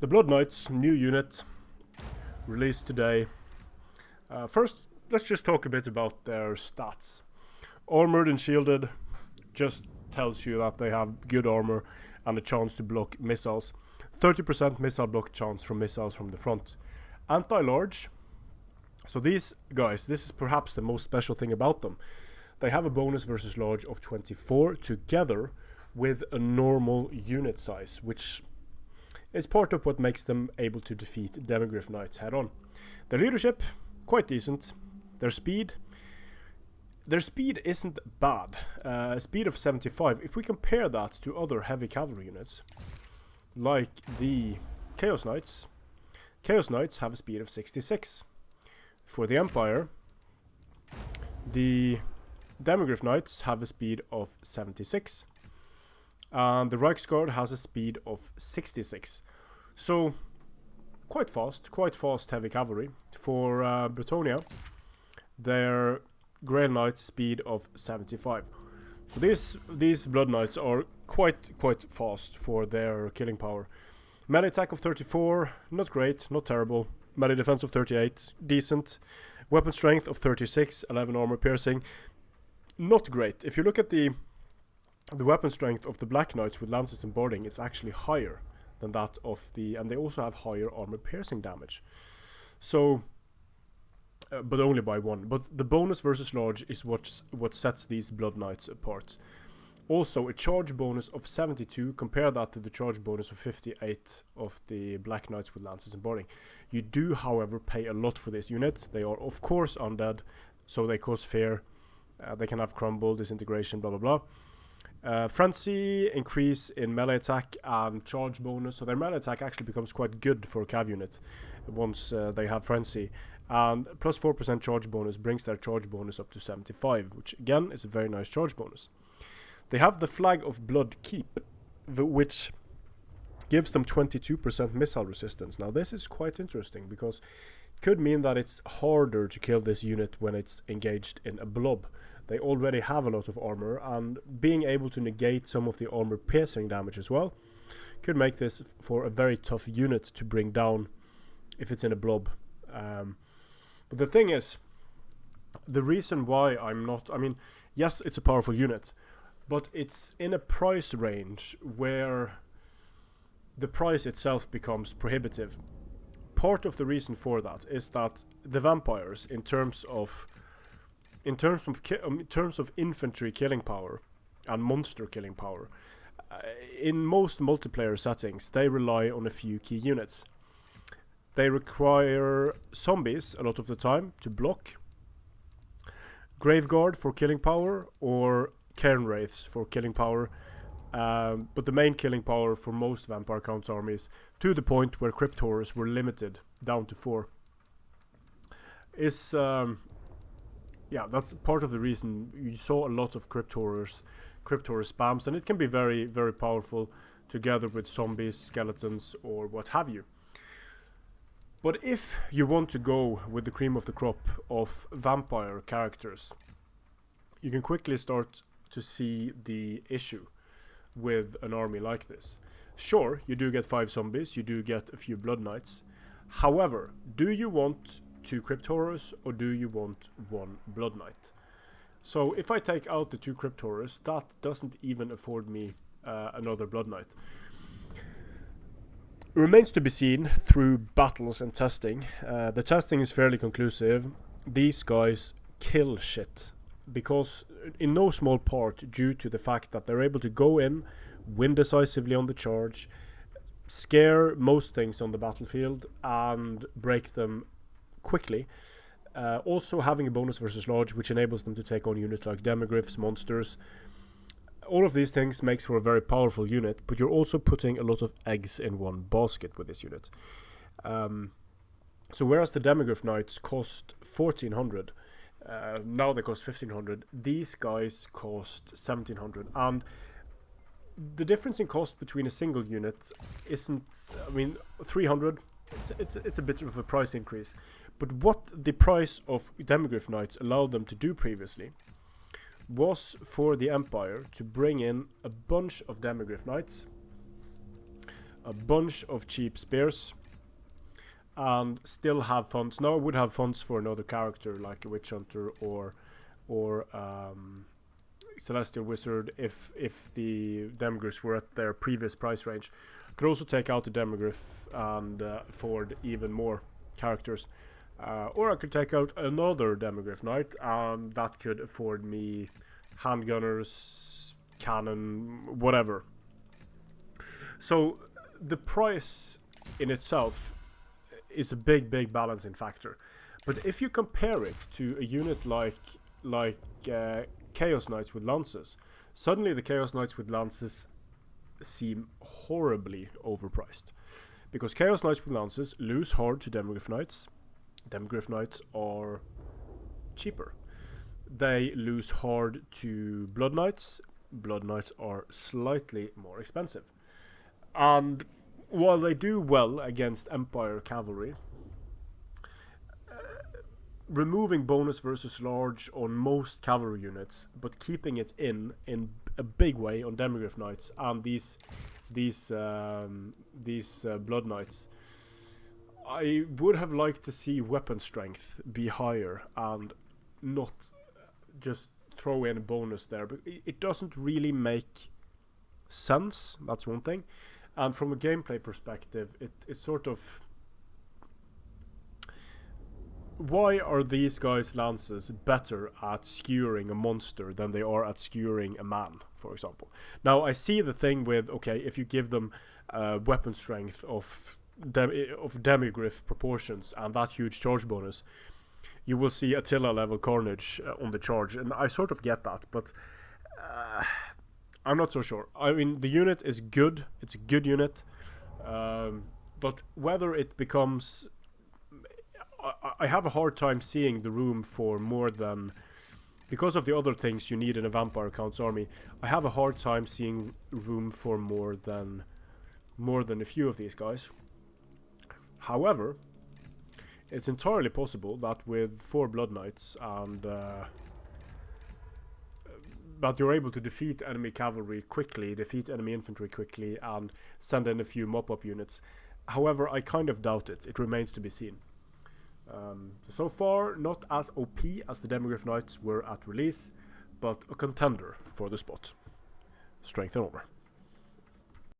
The Blood Knights, new unit, released today. First, let's just talk a bit about their stats. Armored and shielded just tells you that they have good armor and a chance to block missiles. 30% missile block chance from missiles from the front. Anti-large. So these guys, this is perhaps the most special thing about them. They have a bonus versus large of 24 together with a normal unit size, which is part of what makes them able to defeat Demigryph Knights head on. Their leadership, quite decent. Their speed isn't bad. A speed of 75. If we compare that to other heavy cavalry units, like the Chaos Knights have a speed of 66. For the Empire, the Demigryph Knights have a speed of 76. And the Reiksguard has a speed of 66. So, quite fast heavy cavalry. For Bretonia, their Grail Knights speed of 75. So these Blood Knights are quite fast for their killing power. Melee attack of 34, not great, not terrible. Melee defense of 38, decent. Weapon strength of 36, 11 armor piercing, not great. If you look at the weapon strength of the Black Knights with lances and boarding, it's actually higher than that of the, and they also have higher armor piercing damage. So, but only by 1. But the bonus versus large is what sets these Blood Knights apart. Also, a charge bonus of 72. Compare that to the charge bonus of 58 of the Black Knights with lances and boarding. You do, however, pay a lot for this unit. They are, of course, undead, so they cause fear. They can have crumble, disintegration, blah blah blah. Frenzy, increase in melee attack and charge bonus. So their melee attack actually becomes quite good for a cav unit once they have Frenzy. And plus 4% charge bonus brings their charge bonus up to 75, which again is a very nice charge bonus. They have the Flag of Blood Keep, which gives them 22% missile resistance. Now this is quite interesting because it could mean that it's harder to kill this unit when it's engaged in a blob. They already have a lot of armor, and being able to negate some of the armor piercing damage as well could make this for a very tough unit to bring down if it's in a blob. But the thing is, the reason why I'm not, I mean, yes, it's a powerful unit, but it's in a price range where the price itself becomes prohibitive. Part of the reason for that is that the vampires, in terms of infantry killing power and monster killing power, in most multiplayer settings, they rely on a few key units. They require zombies a lot of the time to block, Graveguard for killing power, or Cairn Wraiths for killing power. But the main killing power for most Vampire Counts armies, to the point where Crypt Horrors were limited down to 4, is yeah, that's part of the reason you saw a lot of Crypt Horror spams, and it can be very, very powerful together with zombies, skeletons, or what have you. But if you want to go with the cream of the crop of vampire characters, you can quickly start to see the issue with an army like this. Sure, you do get 5 zombies, you do get a few Blood Knights. However, do you want 2 Crypt Horrors or do you want 1 Blood Knight? So if I take out the 2 Crypt Horrors, that doesn't even afford me another Blood Knight. It remains to be seen through battles and testing. The testing is fairly conclusive. These guys kill shit, because in no small part due to the fact that they're able to go in, win decisively on the charge, scare most things on the battlefield, and break them quickly. Also having a bonus versus large, which enables them to take on units like Demigryphs, monsters. All of these things makes for a very powerful unit, but you're also putting a lot of eggs in one basket with this unit. So whereas the Demigryph Knights cost 1400, now they cost 1500, these guys cost 1700. And the difference in cost between a single unit isn't, I mean, 300, it's a bit of a price increase. But what the price of Demigryph Knights allowed them to do previously was for the Empire to bring in a bunch of Demigryph Knights, a bunch of cheap spears, and still have funds. Now I would have funds for another character like a Witch Hunter or Celestial Wizard if the Demigryphs were at their previous price range. Could also take out the Demigryph and afford even more characters. Or I could take out another Demigryph Knight, and that could afford me handgunners, cannon, whatever. So the price in itself is a big balancing factor. But if you compare it to a unit like Chaos Knights with Lances, suddenly the Chaos Knights with Lances seem horribly overpriced. Because Chaos Knights with Lances lose hard to Demigryph Knights. Demigryph Knights are cheaper. They lose hard to Blood Knights. Blood Knights are slightly more expensive. And while they do well against Empire Cavalry, removing bonus versus large on most cavalry units, but keeping it in a big way on Demigryph Knights and these Blood Knights, I would have liked to see weapon strength be higher and not just throw in a bonus there. But it doesn't really make sense. That's one thing. And from a gameplay perspective, it's sort of, why are these guys' lances better at skewering a monster than they are at skewering a man, for example? Now, I see the thing with, okay, if you give them weapon strength of Demigryph proportions and that huge charge bonus, you will see Attila level carnage on the charge, and I sort of get that, but I'm not so sure. I mean, the unit is good, it's a good unit, but whether it becomes... I have a hard time seeing the room for more than... Because of the other things you need in a Vampire Count's army, I have a hard time seeing room for more than a few of these guys. However, it's entirely possible that with 4 Blood Knights and that you're able to defeat enemy cavalry quickly, defeat enemy infantry quickly, and send in a few mop-up units. However, I kind of doubt it. It remains to be seen. So far, not as OP as the Demigryph Knights were at release, but a contender for the spot. Strength and honor.